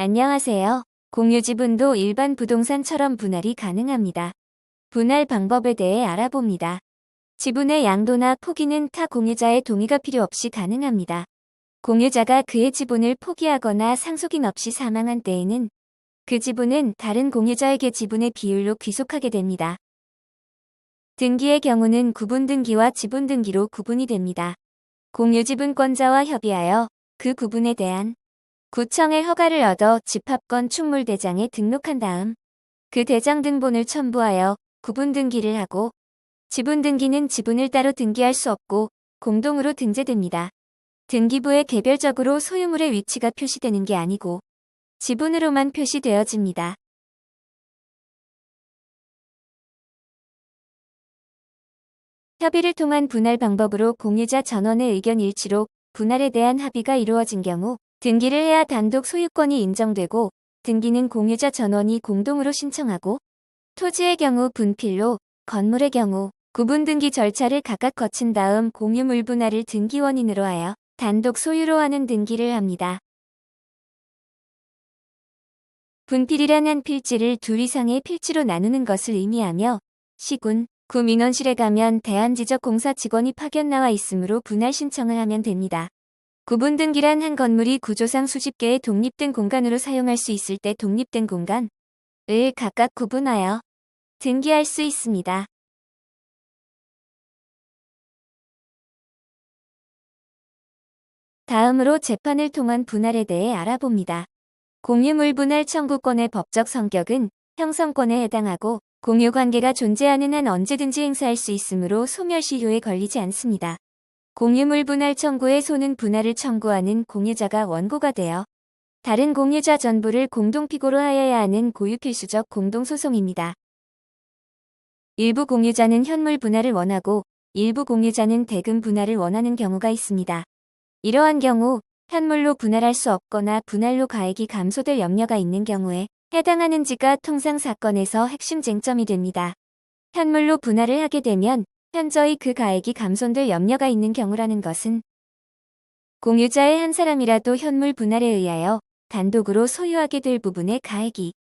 안녕하세요. 공유지분도 일반 부동산처럼 분할이 가능합니다. 분할 방법에 대해 알아봅니다. 지분의 양도나 포기는 타 공유자의 동의가 필요 없이 가능합니다. 공유자가 그의 지분을 포기하거나 상속인 없이 사망한 때에는 그 지분은 다른 공유자에게 지분의 비율로 귀속하게 됩니다. 등기의 경우는 구분등기와 지분등기로 구분이 됩니다. 공유지분권자와 협의하여 그 구분에 대한 구청의 허가를 얻어 집합권 충물대장에 등록한 다음 그 대장 등본을 첨부하여 구분등기를 하고, 지분등기는 지분을 따로 등기할 수 없고 공동으로 등재됩니다. 등기부에 개별적으로 소유물의 위치가 표시되는 게 아니고 지분으로만 표시되어집니다. 협의를 통한 분할 방법으로 공유자 전원의 의견 일치로 분할에 대한 합의가 이루어진 경우 등기를 해야 단독 소유권이 인정되고, 등기는 공유자 전원이 공동으로 신청하고, 토지의 경우 분필로, 건물의 경우 구분등기 절차를 각각 거친 다음 공유물 분할을 등기 원인으로 하여 단독 소유로 하는 등기를 합니다. 분필이란 한 필지를 둘 이상의 필지로 나누는 것을 의미하며, 시군, 구 민원실에 가면 대한지적공사 직원이 파견 나와 있으므로 분할 신청을 하면 됩니다. 구분등기란 한 건물이 구조상 수집계의 독립된 공간으로 사용할 수 있을 때 독립된 공간을 각각 구분하여 등기할 수 있습니다. 다음으로 재판을 통한 분할에 대해 알아봅니다. 공유물 분할 청구권의 법적 성격은 형성권에 해당하고, 공유관계가 존재하는 한 언제든지 행사할 수 있으므로 소멸시효에 걸리지 않습니다. 공유물 분할 청구의 소는 분할을 청구하는 공유자가 원고가 되어 다른 공유자 전부를 공동피고로 하여야 하는 고유필수적 공동소송입니다. 일부 공유자는 현물 분할을 원하고 일부 공유자는 대금 분할을 원하는 경우가 있습니다. 이러한 경우 현물로 분할할 수 없거나 분할로 가액이 감소될 염려가 있는 경우에 해당하는지가 통상 사건에서 핵심 쟁점이 됩니다. 현물로 분할을 하게 되면 현저히 그 가액이 감손될 염려가 있는 경우라는 것은 공유자의 한 사람이라도 현물 분할에 의하여 단독으로 소유하게 될 부분의 가액이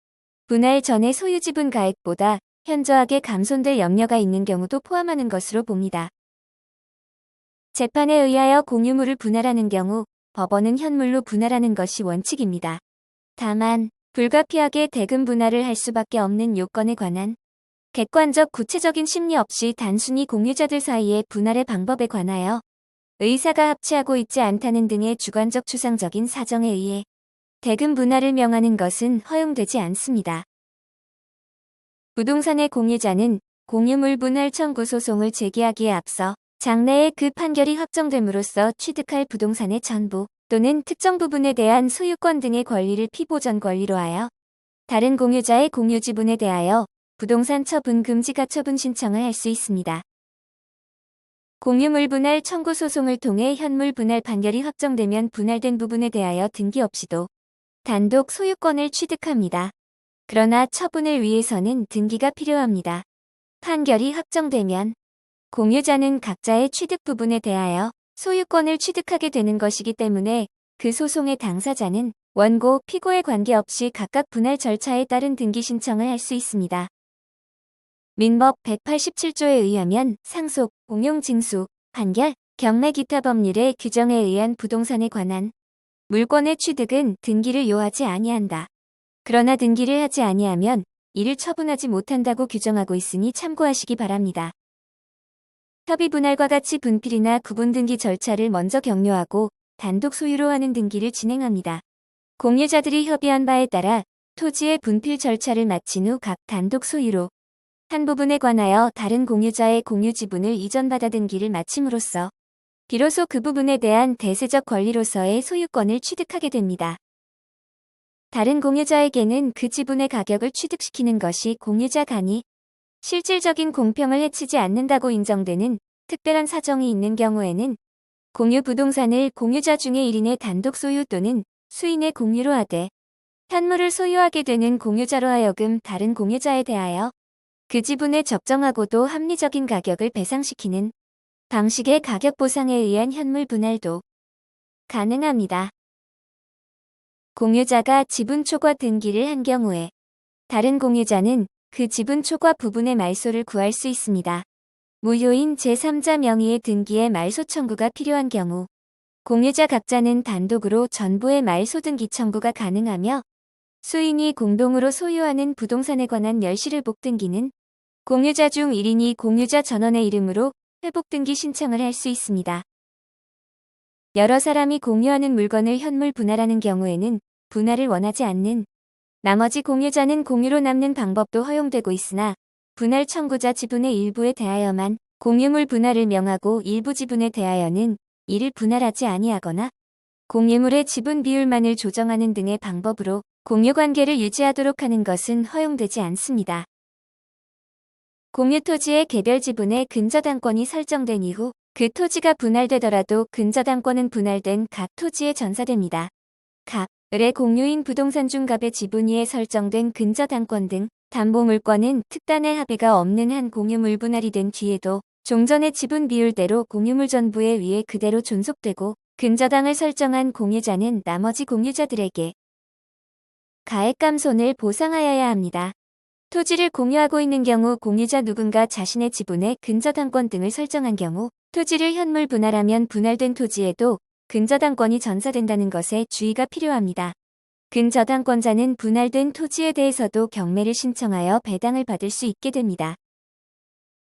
분할 전의 소유지분 가액보다 현저하게 감손될 염려가 있는 경우도 포함하는 것으로 봅니다. 재판에 의하여 공유물을 분할하는 경우 법원은 현물로 분할하는 것이 원칙입니다. 다만 불가피하게 대금 분할을 할 수밖에 없는 요건에 관한 객관적 구체적인 심리 없이 단순히 공유자들 사이의 분할의 방법에 관하여 의사가 합치하고 있지 않다는 등의 주관적 추상적인 사정에 의해 대금 분할을 명하는 것은 허용되지 않습니다. 부동산의 공유자는 공유물 분할 청구 소송을 제기하기에 앞서 장래에 그 판결이 확정됨으로써 취득할 부동산의 전부 또는 특정 부분에 대한 소유권 등의 권리를 피보전 권리로 하여 다른 공유자의 공유지분에 대하여 부동산 처분 금지 가처분 신청을 할 수 있습니다. 공유물 분할 청구 소송을 통해 현물 분할 판결이 확정되면 분할된 부분에 대하여 등기 없이도 단독 소유권을 취득합니다. 그러나 처분을 위해서는 등기가 필요합니다. 판결이 확정되면 공유자는 각자의 취득 부분에 대하여 소유권을 취득하게 되는 것이기 때문에 그 소송의 당사자는 원고, 피고에 관계없이 각각 분할 절차에 따른 등기 신청을 할 수 있습니다. 민법 187조에 의하면 상속, 공용 징수, 판결, 경매 기타 법률의 규정에 의한 부동산에 관한 물권의 취득은 등기를 요하지 아니한다. 그러나 등기를 하지 아니하면 이를 처분하지 못한다고 규정하고 있으니 참고하시기 바랍니다. 협의 분할과 같이 분필이나 구분 등기 절차를 먼저 격려하고 단독 소유로 하는 등기를 진행합니다. 공유자들이 협의한 바에 따라 토지의 분필 절차를 마친 후 각 단독 소유로 한 부분에 관하여 다른 공유자의 공유지분을 이전받아 등기를 마침으로써 비로소 그 부분에 대한 대세적 권리로서의 소유권을 취득하게 됩니다. 다른 공유자에게는 그 지분의 가격을 취득시키는 것이 공유자 간이 실질적인 공평을 해치지 않는다고 인정되는 특별한 사정이 있는 경우에는 공유 부동산을 공유자 중에 1인의 단독 소유 또는 수인의 공유로 하되, 현물을 소유하게 되는 공유자로 하여금 다른 공유자에 대하여 그 지분의 적정하고도 합리적인 가격을 배상시키는 방식의 가격 보상에 의한 현물 분할도 가능합니다. 공유자가 지분 초과 등기를 한 경우에 다른 공유자는 그 지분 초과 부분의 말소를 구할 수 있습니다. 무효인 제3자 명의의 등기에 말소 청구가 필요한 경우 공유자 각자는 단독으로 전부의 말소 등기 청구가 가능하며 수인이 공동으로 소유하는 부동산에 관한 멸실회복 등기는 공유자 중 1인이 공유자 전원의 이름으로 회복 등기 신청을 할 수 있습니다. 여러 사람이 공유하는 물건을 현물 분할하는 경우에는 분할을 원하지 않는 나머지 공유자는 공유로 남는 방법도 허용되고 있으나 분할 청구자 지분의 일부에 대하여만 공유물 분할을 명하고 일부 지분에 대하여는 이를 분할하지 아니하거나 공유물의 지분 비율만을 조정하는 등의 방법으로 공유관계를 유지하도록 하는 것은 허용되지 않습니다. 공유토지의 개별 지분의 근저당권이 설정된 이후 그 토지가 분할되더라도 근저당권은 분할된 각 토지에 전사됩니다. 을의 공유인 부동산 중 갑의 지분 위에 설정된 근저당권 등 담보물권은 특단의 합의가 없는 한 공유물 분할이 된 뒤에도 종전의 지분 비율대로 공유물 전부의 위에 그대로 존속되고 근저당을 설정한 공유자는 나머지 공유자들에게 가액감손을 보상하여야 합니다. 토지를 공유하고 있는 경우 공유자 누군가 자신의 지분에 근저당권 등을 설정한 경우 토지를 현물 분할하면 분할된 토지에도 근저당권이 전사된다는 것에 주의가 필요합니다. 근저당권자는 분할된 토지에 대해서도 경매를 신청하여 배당을 받을 수 있게 됩니다.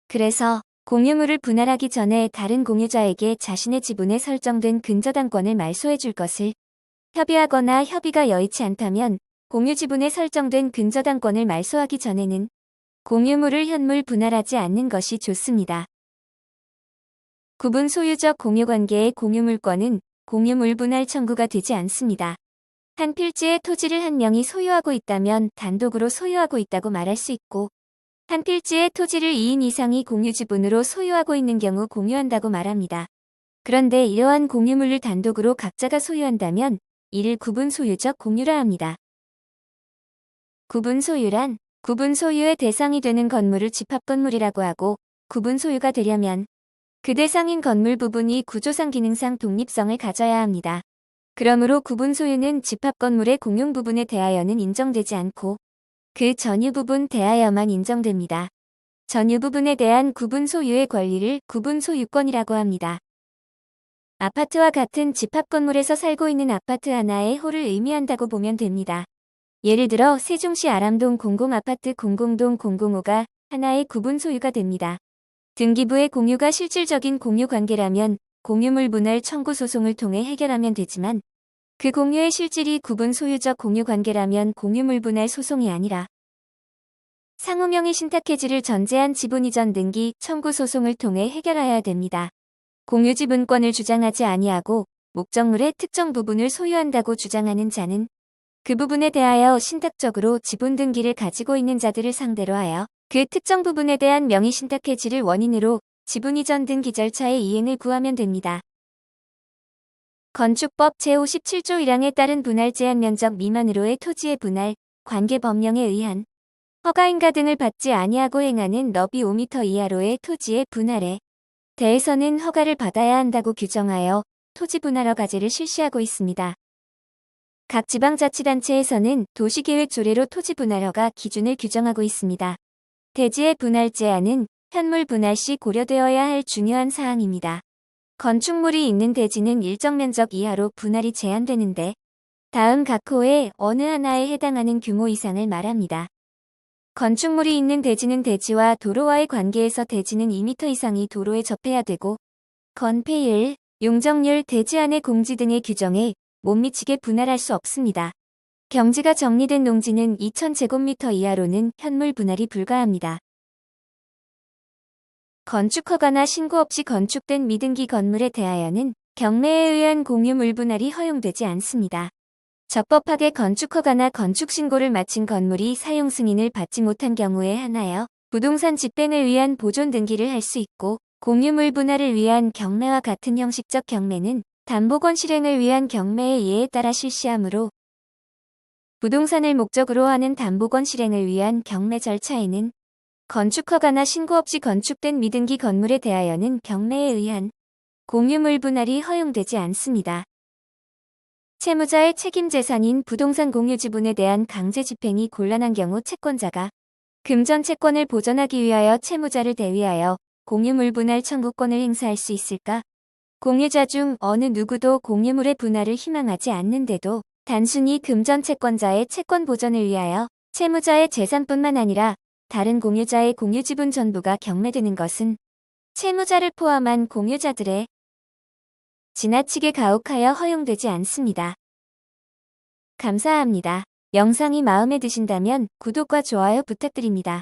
그래서 공유물을 분할하기 전에 다른 공유자에게 자신의 지분에 설정된 근저당권을 말소해 줄 것을 협의하거나 협의가 여의치 않다면 공유 지분에 설정된 근저당권을 말소하기 전에는 공유물을 현물 분할하지 않는 것이 좋습니다. 구분 소유적 공유관계의 공유물권은 공유물 분할 청구가 되지 않습니다. 한 필지의 토지를 한 명이 소유하고 있다면 단독으로 소유하고 있다고 말할 수 있고 한 필지의 토지를 2인 이상이 공유 지분으로 소유하고 있는 경우 공유한다고 말합니다. 그런데 이러한 공유물을 단독으로 각자가 소유한다면 이를 구분 소유적 공유라 합니다. 구분 소유란 구분 소유의 대상이 되는 건물을 집합건물이라고 하고 구분 소유가 되려면 그 대상인 건물 부분이 구조상 기능상 독립성을 가져야 합니다. 그러므로 구분 소유는 집합건물의 공용 부분에 대하여는 인정되지 않고 그 전유 부분 대하여만 인정됩니다. 전유 부분에 대한 구분 소유의 권리를 구분 소유권이라고 합니다. 아파트와 같은 집합건물에서 살고 있는 아파트 하나의 호를 의미한다고 보면 됩니다. 예를 들어 세종시 아람동 공공아파트 공공동 005가 하나의 구분 소유가 됩니다. 등기부의 공유가 실질적인 공유 관계라면 공유물 분할 청구 소송을 통해 해결하면 되지만 그 공유의 실질이 구분 소유적 공유 관계라면 공유물 분할 소송이 아니라 상호명의 신탁해지를 전제한 지분 이전 등기 청구 소송을 통해 해결하여야 됩니다. 공유 지분권을 주장하지 아니하고 목적물의 특정 부분을 소유한다고 주장하는 자는 그 부분에 대하여 신탁적으로 지분 등기를 가지고 있는 자들을 상대로 하여 그 특정 부분에 대한 명의 신탁 해지를 원인으로 지분 이전 등기 절차의 이행을 구하면 됩니다. 건축법 제57조 1항에 따른 분할 제한 면적 미만으로의 토지의 분할, 관계 법령에 의한 허가인가 등을 받지 아니하고 행하는 너비 5m 이하로의 토지의 분할에 대해서는 허가를 받아야 한다고 규정하여 토지 분할 허가제를 실시하고 있습니다. 각 지방자치단체에서는 도시계획 조례로 토지 분할 허가 기준을 규정하고 있습니다. 대지의 분할 제한은 현물 분할 시 고려되어야 할 중요한 사항입니다. 건축물이 있는 대지는 일정 면적 이하로 분할이 제한되는데 다음 각 호의 어느 하나에 해당하는 규모 이상을 말합니다. 건축물이 있는 대지는 대지와 도로와의 관계에서 대지는 2m 이상이 도로에 접해야 되고 건폐율, 용적률, 대지 안의 공지 등의 규정에 못 미치게 분할할 수 없습니다. 경지가 정리된 농지는 2000제곱미터 이하로는 현물 분할이 불가합니다. 건축허가나 신고 없이 건축된 미등기 건물에 대하여는 경매에 의한 공유물 분할이 허용되지 않습니다. 적법하게 건축허가나 건축신고를 마친 건물이 사용 승인을 받지 못한 경우에 한하여 부동산 집행을 위한 보존 등기를 할 수 있고 공유물 분할을 위한 경매와 같은 형식적 경매는 담보권 실행을 위한 경매의 예에 따라 실시하므로 부동산을 목적으로 하는 담보권 실행을 위한 경매 절차에는 건축허가나 신고 없이 건축된 미등기 건물에 대하여는 경매에 의한 공유물 분할이 허용되지 않습니다. 채무자의 책임 재산인 부동산 공유 지분에 대한 강제 집행이 곤란한 경우 채권자가 금전 채권을 보전하기 위하여 채무자를 대위하여 공유물 분할 청구권을 행사할 수 있을까? 공유자 중 어느 누구도 공유물의 분할을 희망하지 않는데도 단순히 금전 채권자의 채권 보전을 위하여 채무자의 재산뿐만 아니라 다른 공유자의 공유 지분 전부가 경매되는 것은 채무자를 포함한 공유자들의 지나치게 가혹하여 허용되지 않습니다. 감사합니다. 영상이 마음에 드신다면 구독과 좋아요 부탁드립니다.